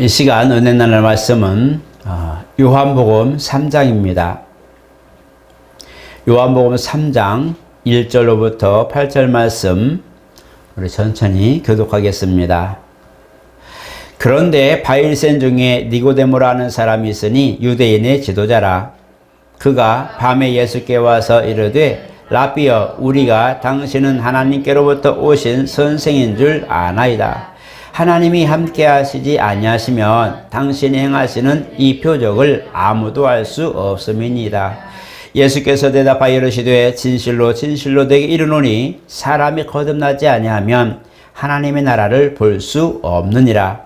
이 시간 은혜 나눌 말씀은 요한복음 3장입니다. 요한복음 3장 1절로부터 8절 말씀 우리 천천히 교독하겠습니다. 그런데 바리새인 중에 니고데모라는 사람이 있으니 유대인의 지도자라. 그가 밤에 예수께 와서 이르되 라비여, 우리가 당신은 하나님께로부터 오신 선생인 줄 아나이다. 하나님이 함께 하시지 아니하시면 당신이 행하시는 이 표적을 아무도 알 수 없음이니이다. 예수께서 대답하여 이르시되 진실로 진실로 내게 이르노니 사람이 거듭나지 아니하면 하나님의 나라를 볼 수 없느니라.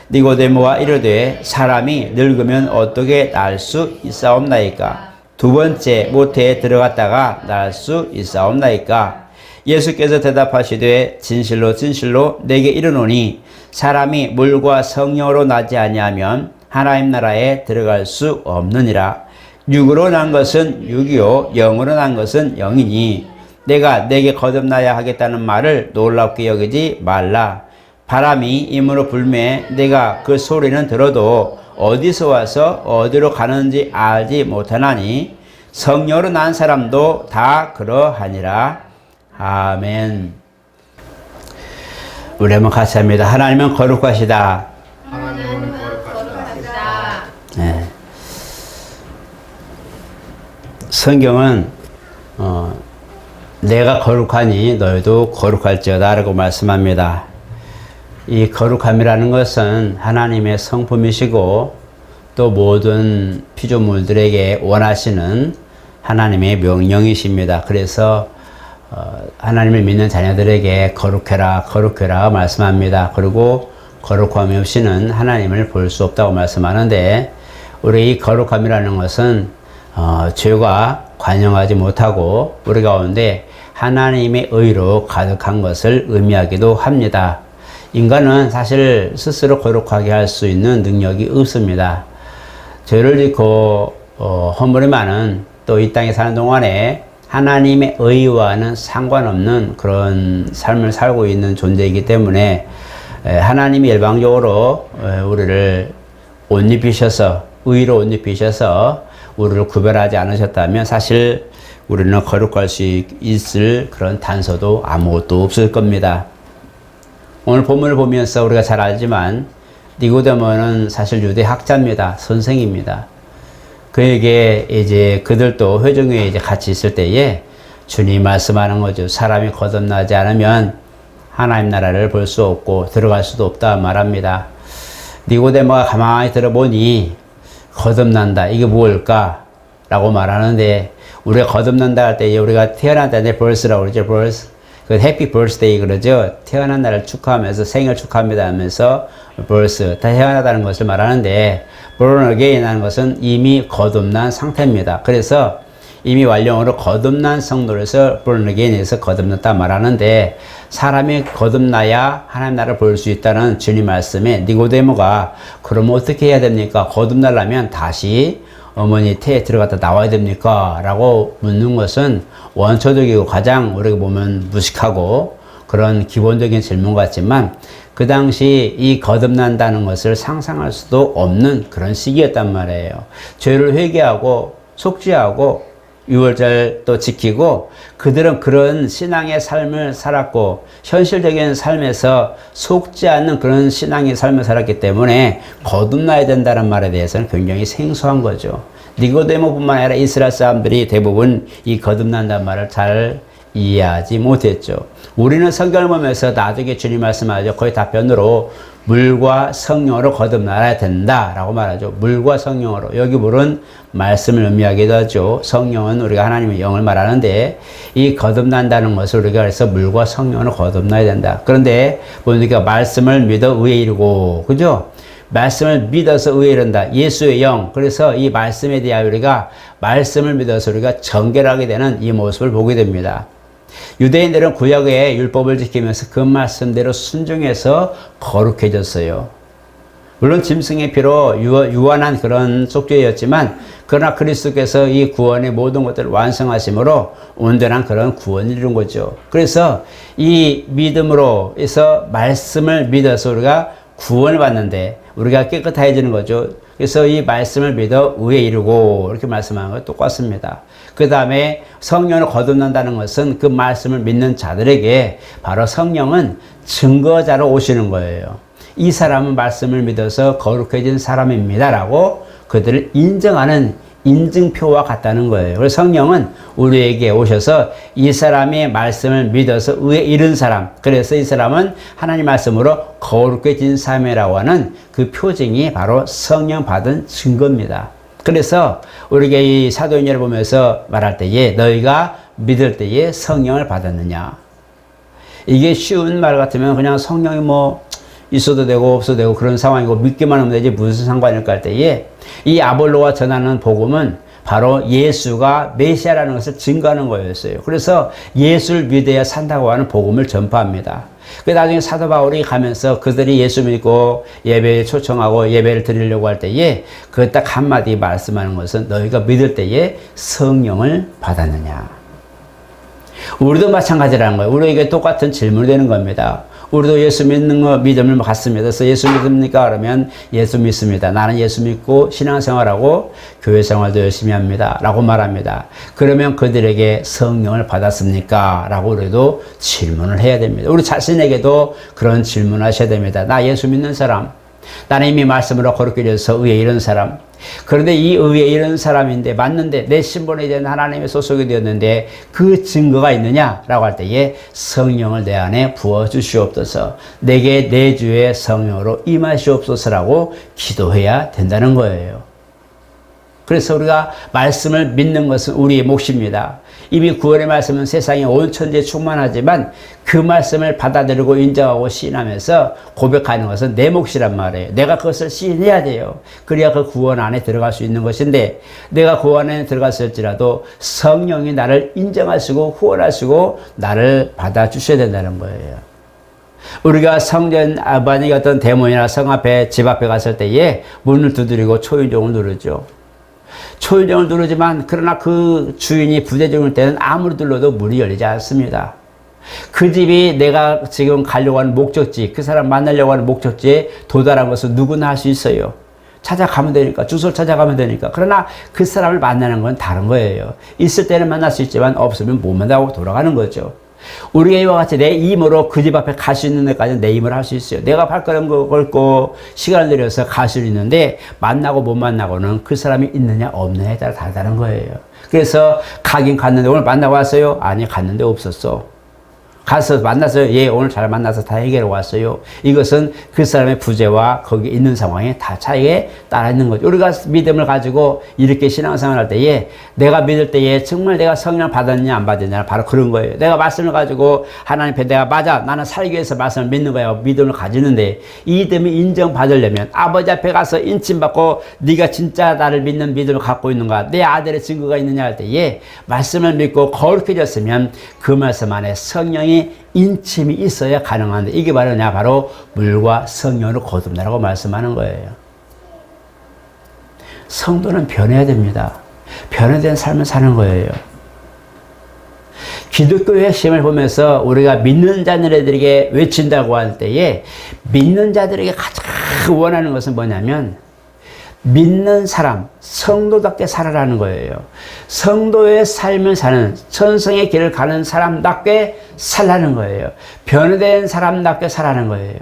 니고데모가 이르되 사람이 늙으면 어떻게 날 수 있사옵나이까? 두 번째 모태에 들어갔다가 날 수 있사옵나이까? 예수께서 대답하시되 진실로 진실로 내게 이르노니 사람이 물과 성령으로 나지 아니하면 하나님 나라에 들어갈 수 없느니라. 육으로 난 것은 육이요 영으로 난 것은 영이니 내가 내게 거듭나야 하겠다는 말을 놀랍게 여기지 말라. 바람이 임으로 불매 내가 그 소리는 들어도 어디서 와서 어디로 가는지 알지 못하나니 성령으로 난 사람도 다 그러하니라. 아멘. 우리 한번 같이 합니다. 하나님은 거룩하시다. 하나님은 거룩하시다. 네. 성경은 내가 거룩하니 너희도 거룩할지어다 라고 말씀합니다. 이 거룩함이라는 것은 하나님의 성품이시고 또 모든 피조물들에게 원하시는 하나님의 명령이십니다. 그래서 하나님을 믿는 자녀들에게 거룩해라 거룩해라 말씀합니다. 그리고 거룩함이 없이는 하나님을 볼 수 없다고 말씀하는데 우리 이 거룩함이라는 것은 죄가 관영하지 못하고 우리 가운데 하나님의 의로 가득한 것을 의미하기도 합니다. 인간은 사실 스스로 거룩하게 할 수 있는 능력이 없습니다. 죄를 짓고 허물이 또 이 땅에 사는 동안에 하나님의 의와는 상관없는 그런 삶을 살고 있는 존재이기 때문에 하나님이 일방적으로 우리를 옷 입히셔서 의로 옷 입히셔서 우리를 구별하지 않으셨다면 사실 우리는 거룩할 수 있을 그런 단서도 아무것도 없을 겁니다. 오늘 본문을 보면서 우리가 잘 알지만 니고데모는 사실 유대 학자입니다. 선생입니다. 그에게 이제 그들도 회중에 이제 같이 있을 때에 주님 말씀하는 거죠. 사람이 거듭나지 않으면 하나님 나라를 볼 수 없고 들어갈 수도 없다 말합니다. 니고데모가 가만히 들어보니 거듭난다. 이게 뭘까? 라고 말하는데 우리가 거듭난다 할 때 우리가 태어난다 내 벌스라고 그러죠. 벌스. 그 해피 벌스데이 그러죠. 태어난 날을 축하하면서 생일 축하합니다 하면서 벌스 태어나다는 것을 말하는데 born again 하는 것은 이미 거듭난 상태입니다. 그래서 이미 완령으로 거듭난 성도로서 born again에서 거듭났다 말하는데 사람이 거듭나야 하나님 나라를 볼 수 있다는 주님 말씀에 니고데모가 그럼 어떻게 해야 됩니까? 거듭나려면 다시 어머니 태에 들어갔다 나와야 됩니까? 라고 묻는 것은 원초적이고 가장 우리가 보면 무식하고 그런 기본적인 질문 같지만 그 당시 이 거듭난다는 것을 상상할 수도 없는 그런 시기였단 말이에요. 죄를 회개하고 속죄하고 유월절 또 지키고 그들은 그런 신앙의 삶을 살았고 현실적인 삶에서 속지 않는 그런 신앙의 삶을 살았기 때문에 거듭나야 된다는 말에 대해서는 굉장히 생소한 거죠. 니고데모뿐만 아니라 이스라엘 사람들이 대부분 이 거듭난다는 말을 잘 이해하지 못했죠. 우리는 성경을 보면서 나중에 주님 말씀하죠. 거의 답변으로 물과 성령으로 거듭나야 된다라고 말하죠. 물과 성령으로. 여기 물은 말씀을 의미하기도 하죠. 성령은 우리가 하나님의 영을 말하는데 이 거듭난다는 것을 우리가 그래서 물과 성령으로 거듭나야 된다. 그런데 보니까 말씀을 믿어 의에 이르고 그죠? 말씀을 믿어서 의에 이른다. 예수의 영. 그래서 이 말씀에 대하여 우리가 말씀을 믿어서 우리가 정결하게 되는 이 모습을 보게 됩니다. 유대인들은 구약의 율법을 지키면서 그 말씀대로 순종해서 거룩해졌어요. 물론 짐승의 피로 유한한 그런 속죄였지만 그러나 그리스도께서 이 구원의 모든 것들을 완성하심으로 온전한 그런 구원을 이룬 거죠. 그래서 이 믿음으로 해서 말씀을 믿어서 우리가 구원을 받는데 우리가 깨끗해지는 거죠. 그래서 이 말씀을 믿어 의에 이르고 이렇게 말씀하는 것 똑같습니다. 그 다음에 성령을 거듭난다는 것은 그 말씀을 믿는 자들에게 바로 성령은 증거자로 오시는 거예요. 이 사람은 말씀을 믿어서 거룩해진 사람입니다라고 그들을 인정하는 인증표와 같다는 거예요. 그래서 성령은 우리에게 오셔서 이 사람이 말씀을 믿어서 의에 이른 사람, 그래서 이 사람은 하나님 말씀으로 거룩해진 사람이라고 하는 그 표징이 바로 성령 받은 증거입니다. 그래서 우리가 이 사도행전을 보면서 말할 때에 너희가 믿을 때에 성령을 받았느냐. 이게 쉬운 말 같으면 그냥 성령이 뭐 있어도 되고 없어도 되고 그런 상황이고 믿기만 하면 되지 무슨 상관일까 할 때에 이 아볼로가 전하는 복음은 바로 예수가 메시아라는 것을 증거하는 거였어요. 그래서 예수를 믿어야 산다고 하는 복음을 전파합니다. 그 나중에 사도 바울이 가면서 그들이 예수 믿고 예배에 초청하고 예배를 드리려고 할 때에 그 딱 한마디 말씀하는 것은 너희가 믿을 때에 성령을 받았느냐. 우리도 마찬가지라는 거예요. 우리에게 똑같은 질문이 되는 겁니다. 우리도 예수 믿는 거 믿음을 갖습니다. 그래서 예수 믿습니까? 그러면 예수 믿습니다. 나는 예수 믿고 신앙생활하고 교회생활도 열심히 합니다. 라고 말합니다. 그러면 그들에게 성령을 받았습니까? 라고 우리도 질문을 해야 됩니다. 우리 자신에게도 그런 질문을 하셔야 됩니다. 나 예수 믿는 사람, 나는 이미 말씀으로 거룩히 되어서 의에 이른 사람. 그런데 이 의에 이른 사람인데 맞는데 내 신분에 대한 하나님의 소속이 되었는데 그 증거가 있느냐라고 할 때에 성령을 내 안에 부어주시옵소서, 내게 내 주의 성령으로 임하시옵소서라고 기도해야 된다는 거예요. 그래서 우리가 말씀을 믿는 것은 우리의 몫입니다. 이미 구원의 말씀은 세상에 온 천지에 충만하지만 그 말씀을 받아들이고 인정하고 시인하면서 고백하는 것은 내 몫이란 말이에요. 내가 그것을 시인해야 돼요. 그래야 그 구원 안에 들어갈 수 있는 것인데 내가 구원 안에 들어갔을지라도 성령이 나를 인정하시고 후원하시고 나를 받아주셔야 된다는 거예요. 우리가 성전 만약에 어떤 대문이나 성 앞에 집 앞에 갔을 때에 문을 두드리고 초인종을 누르죠. 초인종을 누르지만 그러나 그 주인이 부재중일 때는 아무리 눌러도 문이 열리지 않습니다. 그 집이 내가 지금 가려고 하는 목적지, 그 사람 만나려고 하는 목적지에 도달한 것은 누구나 할 수 있어요. 찾아가면 되니까, 주소를 찾아가면 되니까. 그러나 그 사람을 만나는 건 다른 거예요. 있을 때는 만날 수 있지만 없으면 못 만나고 돌아가는 거죠. 우리가 이와 같이 내 힘으로 그 집 앞에 갈 수 있는 데까지는 내 힘으로 할 수 있어요. 내가 발걸음 걸고 시간을 들여서 갈 수 있는데 만나고 못 만나고는 그 사람이 있느냐 없느냐에 따라 다르다는 거예요. 그래서 가긴 갔는데 오늘 만나고 왔어요? 아니, 갔는데 없었어. 가서 만났어요? 예, 오늘 잘 만나서 다 해결하고 왔어요. 이것은 그 사람의 부재와 거기 있는 상황에 다 차이에 따라 있는 거죠. 우리가 믿음을 가지고 이렇게 신앙생활 할 때에 내가 믿을 때에 정말 내가 성령을 받았냐 안 받았냐 바로 그런 거예요. 내가 말씀을 가지고 하나님 앞에 내가 맞아, 나는 살기 위해서 말씀을 믿는 거야, 믿음을 가지는데 이 믿음이 인정받으려면 아버지 앞에 가서 인침받고 네가 진짜 나를 믿는 믿음을 갖고 있는가, 내 아들의 증거가 있느냐 할 때에 말씀을 믿고 거룩해졌으면 그 말씀 안에 성령이 인침이 있어야 가능한데 이게 바로냐, 바로 물과 성령으로 거듭나라고 말씀하는 거예요. 성도는 변해야 됩니다. 변화된 삶을 사는 거예요. 기독교의 핵심을 보면서 우리가 믿는 자들에게 외친다고 할 때에 믿는 자들에게 가장 원하는 것은 뭐냐면 믿는 사람, 성도답게 살아라는 거예요. 성도의 삶을 사는, 천성의 길을 가는 사람답게 살라는 거예요. 변화된 사람답게 살라는 거예요.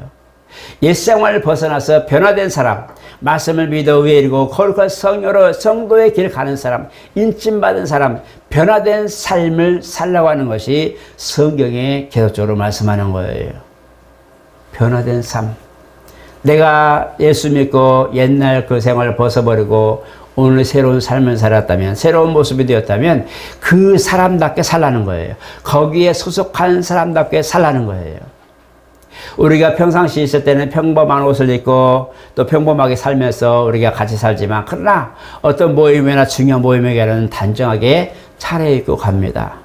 옛생활을 벗어나서 변화된 사람, 말씀을 믿어 의에 이르고 거룩한 성령으로 성도의 길을 가는 사람, 인침받은 사람, 변화된 삶을 살라고 하는 것이 성경에 계속적으로 말씀하는 거예요. 변화된 삶. 내가 예수 믿고 옛날 그 생활을 벗어버리고 오늘 새로운 삶을 살았다면, 새로운 모습이 되었다면 그 사람답게 살라는 거예요. 거기에 소속한 사람답게 살라는 거예요. 우리가 평상시 있을 때는 평범한 옷을 입고 또 평범하게 살면서 우리가 같이 살지만 그러나 어떤 모임이나 중요한 모임에게는 단정하게 차려입고 갑니다.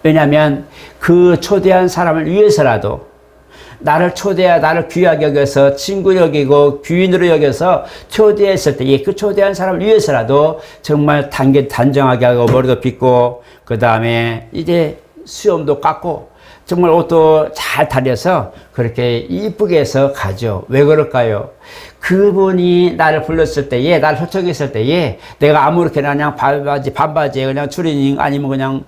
왜냐하면 그 초대한 사람을 위해서라도 나를 귀하게 여겨서 친구 여기고 귀인으로 여겨서 초대했을 때 그 초대한 사람을 위해서라도 정말 단정하게 하고 머리도 빗고 그 다음에 이제 수염도 깎고 정말 옷도 잘 다려서 그렇게 이쁘게 해서 가죠. 왜 그럴까요? 그분이 나를 불렀을 때에, 나를 초청했을 때에, 내가 아무렇게나 그냥 반바지에 그냥 추리닝 아니면 그냥,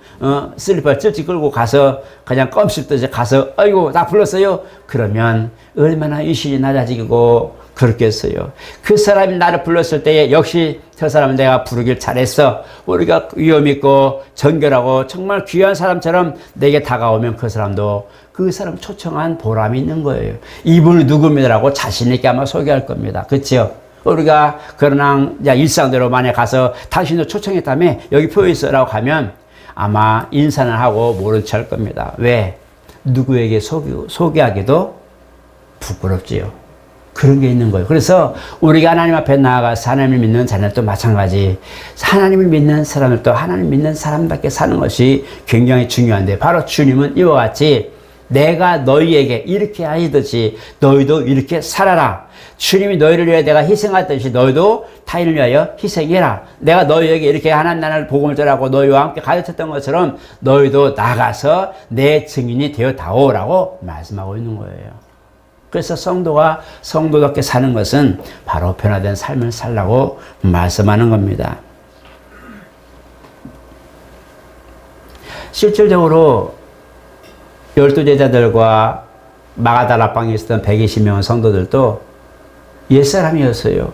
슬리퍼 찔찔 끌고 가서 그냥 껌 씹듯이 가서, 아이고, 나 불렀어요? 그러면 얼마나 의신이 낮아지고 그렇겠어요. 그 사람이 나를 불렀을 때에 역시 저 사람은 내가 부르길 잘했어. 우리가 위엄있고 정결하고 정말 귀한 사람처럼 내게 다가오면 그 사람도 그 사람 초청한 보람이 있는 거예요. 이분이 누굽니다라고 자신있게 아마 소개할 겁니다. 그렇죠? 우리가 그러나 일상대로 만약 가서 당신도 초청했다며 여기 표에 있어라고 하면 아마 인사는 하고 모른 체 할 겁니다. 왜? 누구에게 소개하기도 부끄럽지요. 그런 게 있는 거예요. 그래서 우리가 하나님 앞에 나아가서 하나님을 믿는 자녀도 마찬가지, 하나님을 믿는 사람들도 하나님 믿는 사람답게 사는 것이 굉장히 중요한데, 바로 주님은 이와 같이 내가 너희에게 이렇게 하시듯이 너희도 이렇게 살아라. 주님이 너희를 위해 내가 희생하듯이 너희도 타인을 위하여 희생해라. 내가 너희에게 이렇게 하나님 나라를 복음을 전하고 너희와 함께 가르쳤던 것처럼 너희도 나가서 내 증인이 되어다오라고 말씀하고 있는 거예요. 그래서 성도가 성도답게 사는 것은 바로 변화된 삶을 살라고 말씀하는 겁니다. 실질적으로 12제자들과 마가다락방에 있었던 120명의 성도들도 옛사람이었어요.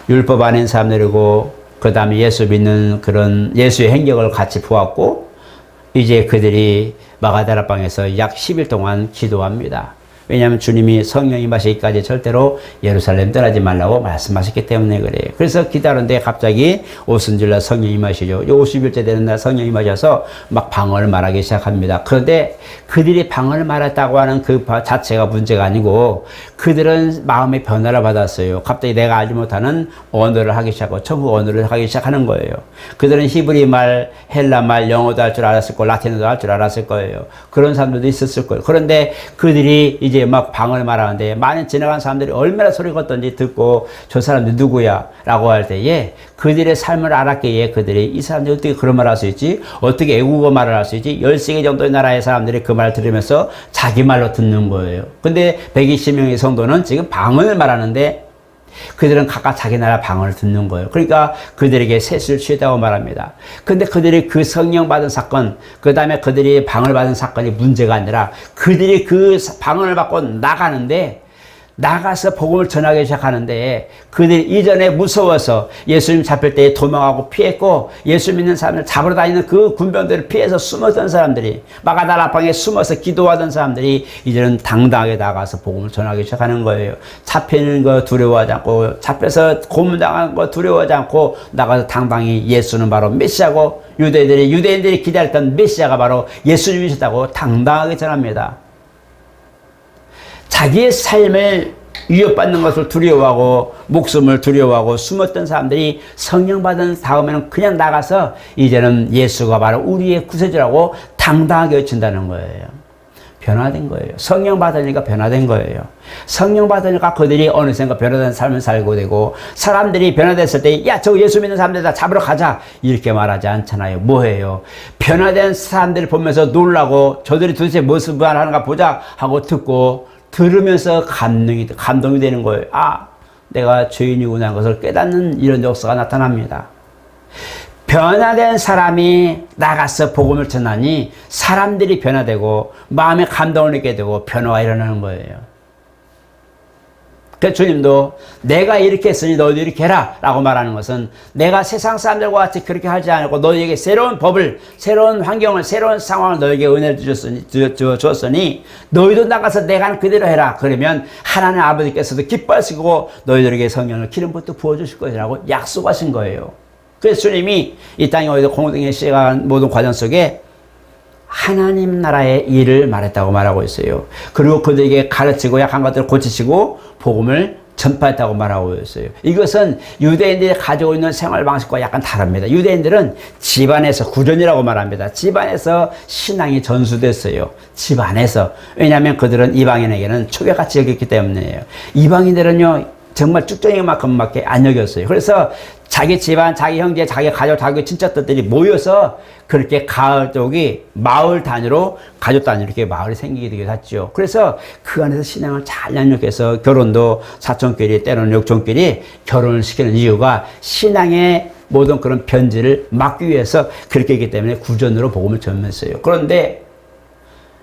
율법 아닌 사람들이고, 그 다음에 예수 믿는 그런 예수의 행적을 같이 보았고, 이제 그들이 마가다락방에서 약 10일 동안 기도합니다. 왜냐하면 주님이 성령이 임하시기까지 절대로 예루살렘 떠나지 말라고 말씀하셨기 때문에 그래요. 그래서 기다리는데 갑자기 오순절날 성령이 임하시죠. 50일째 되는 날 성령이 임하셔서 막 방언을 말하기 시작합니다. 그런데 그들이 방언을 말했다고 하는 그 자체가 문제가 아니고, 그들은 마음의 변화를 받았어요. 갑자기 내가 알지 못하는 언어를 하기 시작하고 천국 언어를 하기 시작하는 거예요. 그들은 히브리 말, 헬라 말, 영어도 할 줄 알았을 거고 라틴어도 할 줄 알았을 거예요. 그런 사람들도 있었을 거예요. 그런데 그들이 이제 막 방언을 말하는데, 많이 지나간 사람들이 얼마나 소리가 걷던지 듣고 저 사람들 누구야? 라고 할 때에 그들의 삶을 알았기에 그들이 이 사람들이 어떻게 그런 말을 할 수 있지? 어떻게 애국어 말을 할 수 있지? 13개 정도의 나라의 사람들이 그 말을 들으면서 자기 말로 듣는 거예요. 근데 120명의 성도는 지금 방언을 말하는데 그들은 각각 자기 나라 방언을 듣는 거예요. 그러니까 그들에게 셋을 취했다고 말합니다. 근데 그들이 그 성령 받은 사건, 그 다음에 그들이 방언을 받은 사건이 문제가 아니라 그들이 그 방언을 받고 나가서 복음을 전하기 시작하는데, 그들이 이전에 무서워서 예수님 잡힐 때 도망하고 피했고, 예수 믿는 사람들 잡으러 다니는 그 군병들을 피해서 숨었던 사람들이, 마가다락방에 숨어서 기도하던 사람들이 이제는 당당하게 나가서 복음을 전하기 시작하는 거예요. 잡히는 거 두려워하지 않고, 잡혀서 고문당하는 거 두려워하지 않고 나가서 당당히 예수는 바로 메시아고, 유대인들이 기다렸던 메시아가 바로 예수님이셨다고 당당하게 전합니다. 자기의 삶을 위협받는 것을 두려워하고 목숨을 두려워하고 숨었던 사람들이 성령 받은 다음에는 그냥 나가서 이제는 예수가 바로 우리의 구세주라고 당당하게 외친다는 거예요. 변화된 거예요. 성령 받으니까 변화된 거예요. 성령 받으니까 그들이 어느샌가 변화된 삶을 살고 되고, 사람들이 변화됐을 때 야, 저 예수 믿는 사람들 다 잡으러 가자 이렇게 말하지 않잖아요. 뭐예요? 변화된 사람들을 보면서 놀라고 저들이 도대체 무슨 말 하는가 보자 하고 듣고 들으면서 감동이 되는 거예요. 아, 내가 죄인이구나 하는 것을 깨닫는 이런 역사가 나타납니다. 변화된 사람이 나가서 복음을 전하니 사람들이 변화되고 마음에 감동을 느끼게 되고 변화가 일어나는 거예요. 그래서 주님도 내가 이렇게 했으니 너희도 이렇게 해라 라고 말하는 것은, 내가 세상 사람들과 같이 그렇게 하지 않고 너희에게 새로운 법을, 새로운 환경을, 새로운 상황을 너희에게 은혜를 주었으니 너희도 나가서 내가 하는 그대로 해라. 그러면 하나님 아버지께서도 기뻐하시고 너희들에게 성령을 기름부터 부어주실 것이라고 약속하신 거예요. 그래서 주님이 이 땅에 어디서 공동에 시작한 모든 과정 속에 하나님 나라의 일을 말했다고 말하고 있어요. 그리고 그들에게 가르치고 약한 것들을 고치시고 복음을 전파했다고 말하고 있어요. 이것은 유대인들이 가지고 있는 생활 방식과 약간 다릅니다. 유대인들은 집안에서 구전이라고 말합니다. 집안에서 신앙이 전수됐어요. 집안에서. 왜냐하면 그들은 이방인에게는 초계같이 여겼기 때문이에요. 이방인들은요 정말 쭉정이만큼밖에 안 여겼어요. 그래서 자기 집안, 자기 형제, 자기 가족, 자기 친척들이 모여서 그렇게 가족이 마을 단위로, 가족 단위로 이렇게 마을이 생기게 되게 됐죠. 그래서 그 안에서 신앙을 잘 양육해서 결혼도 사촌끼리, 때로는 육촌끼리 결혼을 시키는 이유가 신앙의 모든 그런 변질을 막기 위해서 그렇게 했기 때문에 구전으로 복음을 전했어요. 그런데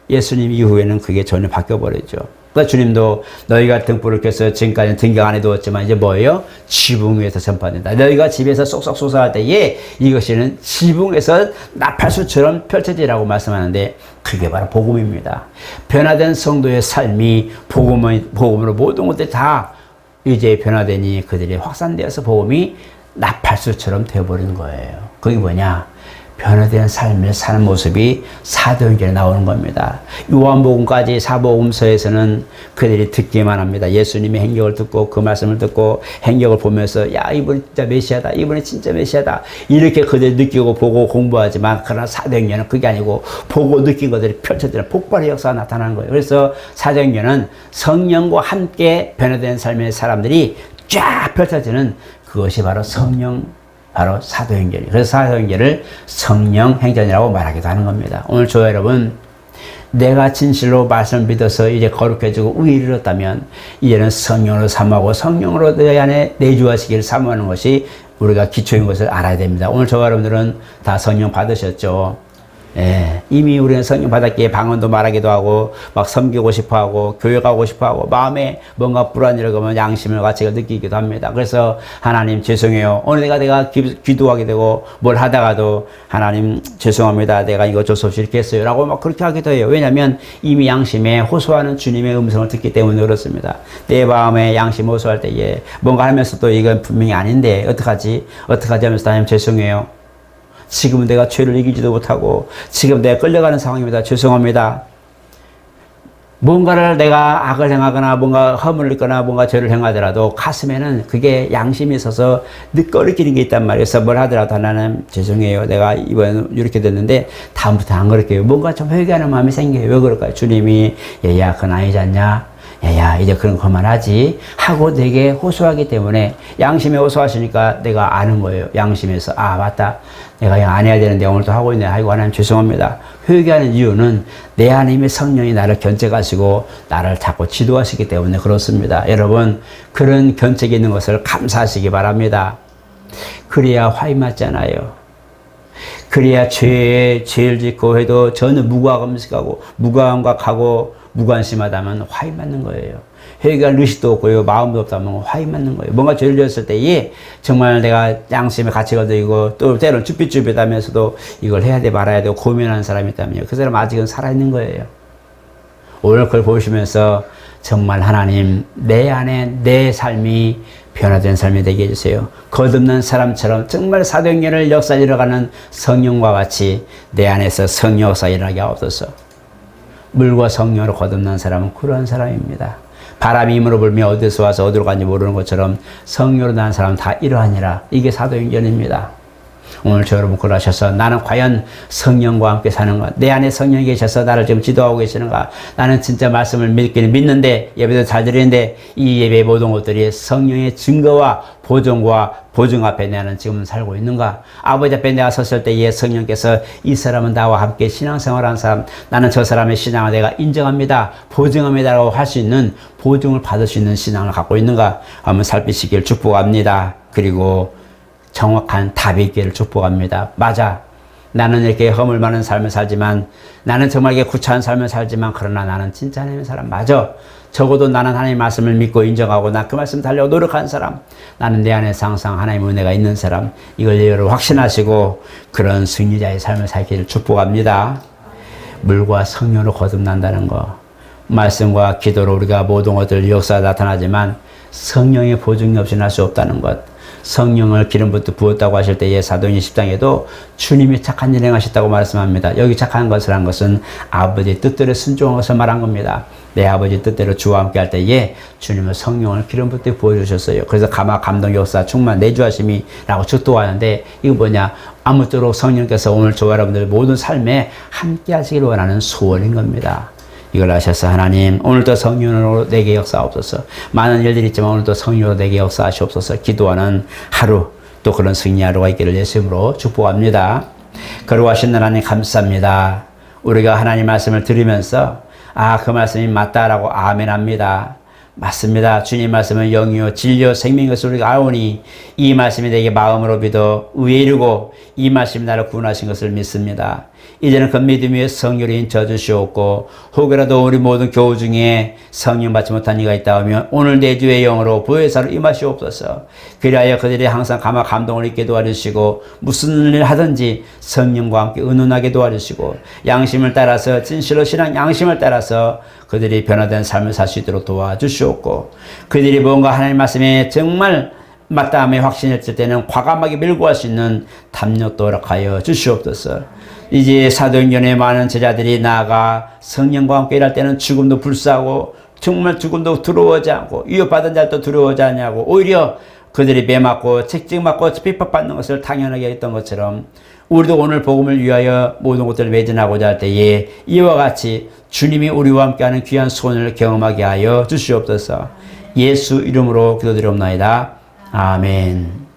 예수님 이후에는 그게 전혀 바뀌어버렸죠. 그러니까 주님도 너희가 등불을 켜서 지금까지는 등경 안에 두었지만 이제 뭐예요? 지붕 위에서 전파된다. 너희가 집에서 쏙쏙 솟아할 때에 이것이는 지붕에서 나팔수처럼 펼쳐지라고 말씀하는데 그게 바로 복음입니다. 변화된 성도의 삶이 복음으로 모든 것들이 다 이제 변화되니 그들이 확산되어서 복음이 나팔수처럼 되어버린 거예요. 그게 뭐냐? 변화된 삶을 사는 모습이 사도행전에 나오는 겁니다. 요한복음까지 사복음서에서는 그들이 듣기만 합니다. 예수님의 행적을 듣고 그 말씀을 듣고 행적을 보면서 야 이분이 진짜 메시아다. 이분이 진짜 메시아다. 이렇게 그들이 느끼고 보고 공부하지만 그러나 사도행전은 그게 아니고 보고 느낀 것들이 펼쳐지는 폭발의 역사가 나타나는 거예요. 그래서 사도행전은 성령과 함께 변화된 삶의 사람들이 쫙 펼쳐지는 그것이 바로 바로 사도행전이에요. 그래서 사도행전을 성령행전이라고 말하기도 하는 겁니다. 오늘 저 여러분, 내가 진실로 말씀을 믿어서 이제 거룩해지고 의를 이뤘다면 이제는 성령으로 삼하고 성령으로 내 안에 내주하시기를 사모하는 것이 우리가 기초인 것을 알아야 됩니다. 오늘 저 여러분들은 다 성령 받으셨죠? 예, 이미 우리는 성령 받았기에 방언도 말하기도 하고 막 섬기고 싶어하고 교회 가고 싶어하고 마음에 뭔가 불안이라고 하면 양심을 가치가 느끼기도 합니다. 그래서 하나님 죄송해요. 오늘 내가 기도하게 되고 뭘 하다가도 하나님 죄송합니다. 내가 이거 어쩔 수 없이 이렇게 했어요. 라고 막 그렇게 하기도 해요. 왜냐하면 이미 양심에 호소하는 주님의 음성을 듣기 때문에 그렇습니다. 내 마음에 양심 호소할 때에 뭔가 하면서도 이건 분명히 아닌데 어떡하지 하면서 하나님 죄송해요. 지금은 내가 죄를 이기지도 못하고 지금 내가 끌려가는 상황입니다. 죄송합니다. 뭔가를 내가 악을 행하거나 뭔가 허물을 있거나 뭔가 죄를 행하더라도 가슴에는 그게 양심이 있어서 꺼리끼는 게 있단 말이에요. 그래서 뭘 하더라도 하나님 죄송해요. 내가 이번에 이렇게 됐는데 다음부터 안 그럴게요. 뭔가 좀 회개하는 마음이 생겨요. 왜 그럴까요? 주님이 얘야 그건 아니지 않냐? 야 이제 그런 거 그만하지 하고 내게 호소하기 때문에 양심에 호소하시니까 내가 아는 거예요. 양심에서 아 맞다 내가 이거 안 해야 되는데 오늘도 하고 있네. 아이고 하나님 죄송합니다. 회개하는 이유는 내 안에 이미 성령이 나를 견책하시고 나를 자꾸 지도하시기 때문에 그렇습니다. 여러분 그런 견책이 있는 것을 감사하시기 바랍니다. 그래야 화이 맞잖아요. 그래야 죄를 짓고 해도 전혀 무감각하고 무관심하다면 화이 맞는 거예요. 회개할 의식도 없고요. 마음도 없다면 화이 맞는 거예요. 뭔가 죄를 지었을 때에 정말 내가 양심의 가치가 되고 또 때로는 쭈삣쭈삣하면서도 이걸 해야 돼 말아야 돼 고민하는 사람이 있다면요. 그 사람 아직은 살아있는 거예요. 오늘 그걸 보시면서 정말 하나님 내 안에 내 삶이 변화된 삶이 되게 해주세요. 거듭난 사람처럼 정말 사도행전을 역사 일어가는 성령과 같이 내 안에서 성령 역사 일어나게 하옵소서. 물과 성령으로 거듭난 사람은 그런 사람입니다. 바람이 힘으로 불며 어디서 와서 어디로 간지 모르는 것처럼 성령으로 난 사람은 다 이러하니라. 이게 사도행전입니다. 오늘 저 여러분 그걸 하셔서 나는 과연 성령과 함께 사는가? 내 안에 성령이 계셔서 나를 지금 지도하고 계시는가? 나는 진짜 말씀을 믿기는 믿는데 예배도 잘 드리는데 이 예배의 모든 것들이 성령의 증거와 보증 앞에 나는 지금 살고 있는가? 아버지 앞에 내가 섰을 때에 성령께서 이 사람은 나와 함께 신앙생활하는 사람, 나는 저 사람의 신앙을 내가 인정합니다, 보증합니다 라고 할 수 있는 보증을 받을 수 있는 신앙을 갖고 있는가? 한번 살피시길 축복합니다. 그리고 정확한 답이 있기를 축복합니다. 맞아. 나는 이렇게 허물 많은 삶을 살지만 나는 정말 이렇게 구차한 삶을 살지만 그러나 나는 진짜 하나님의 사람 맞아. 적어도 나는 하나님의 말씀을 믿고 인정하고 나 그 말씀 달려고 노력하는 사람. 나는 내 안에서 항상 하나님의 은혜가 있는 사람. 이걸 여러분 확신하시고 그런 승리자의 삶을 살기를 축복합니다. 물과 성령으로 거듭난다는 거. 말씀과 기도로 우리가 모든 것들 역사가 나타나지만 성령의 보증이 없이는 할 수 없다는 것. 성령을 기름부터 부었다고 하실 때에 사도행전 10장에도 주님이 착한 일 행하셨다고 말씀합니다. 여기 착한 것을 한 것은 아버지의 뜻대로 순종한 것을 말한 겁니다. 내 아버지 뜻대로 주와 함께 할 때에 주님은 성령을 기름부터 부어주셨어요. 그래서 감동 역사 충만 내주하심이라고 축도하는데 이거 뭐냐? 아무쪼록 성령께서 오늘 저와 여러분들 모든 삶에 함께 하시길 원하는 소원인 겁니다. 이걸 하셔서 하나님 오늘도 성령으로 내게 역사하옵소서. 많은 일들이 있지만 오늘도 성령으로 내게 역사하시옵소서. 기도하는 하루 또 그런 승리 하루가 있기를 예수님으로 축복합니다. 거룩하신 하나님 감사합니다. 우리가 하나님 말씀을 들으면서 그 말씀이 맞다라고 아멘합니다. 맞습니다. 주님 말씀은 영이요 진리요 생명인 것을 우리가 아오니 이 말씀이 내게 마음으로 믿어 의에 이르고 이 말씀이 나를 구원하신 것을 믿습니다. 이제는 그 믿음 위에 성령을 인쳐 주시옵고 혹여라도 우리 모든 교우 중에 성령 받지 못한 이가 있다 하면 오늘 내 주의 영으로 보혜사로 임하시옵소서. 그리하여 그들이 항상 감동을 있게 도와주시고 무슨 일을 하든지 성령과 함께 은은하게 도와주시고 양심을 따라서 진실로 신앙 양심을 따라서 그들이 변화된 삶을 살 수 있도록 도와주시옵고 그들이 뭔가 하나님 말씀에 정말 맞다함에 확신했을 때는 과감하게 밀고 갈 수 있는 담력도 허락하여 주시옵소서. 이제 사도행전에 많은 제자들이 나아가 성령과 함께 일할 때는 죽음도 불사하고 정말 죽음도 두려워하지 않고 위협받은 자도 두려워하지 않냐고 오히려 그들이 매맞고 책찍맞고 핍박받는 것을 당연하게 했던 것처럼 우리도 오늘 복음을 위하여 모든 것들을 매진하고자 할 때에 이와 같이 주님이 우리와 함께하는 귀한 소원을 경험하게 하여 주시옵소서. 예수 이름으로 기도드리옵나이다. 아멘.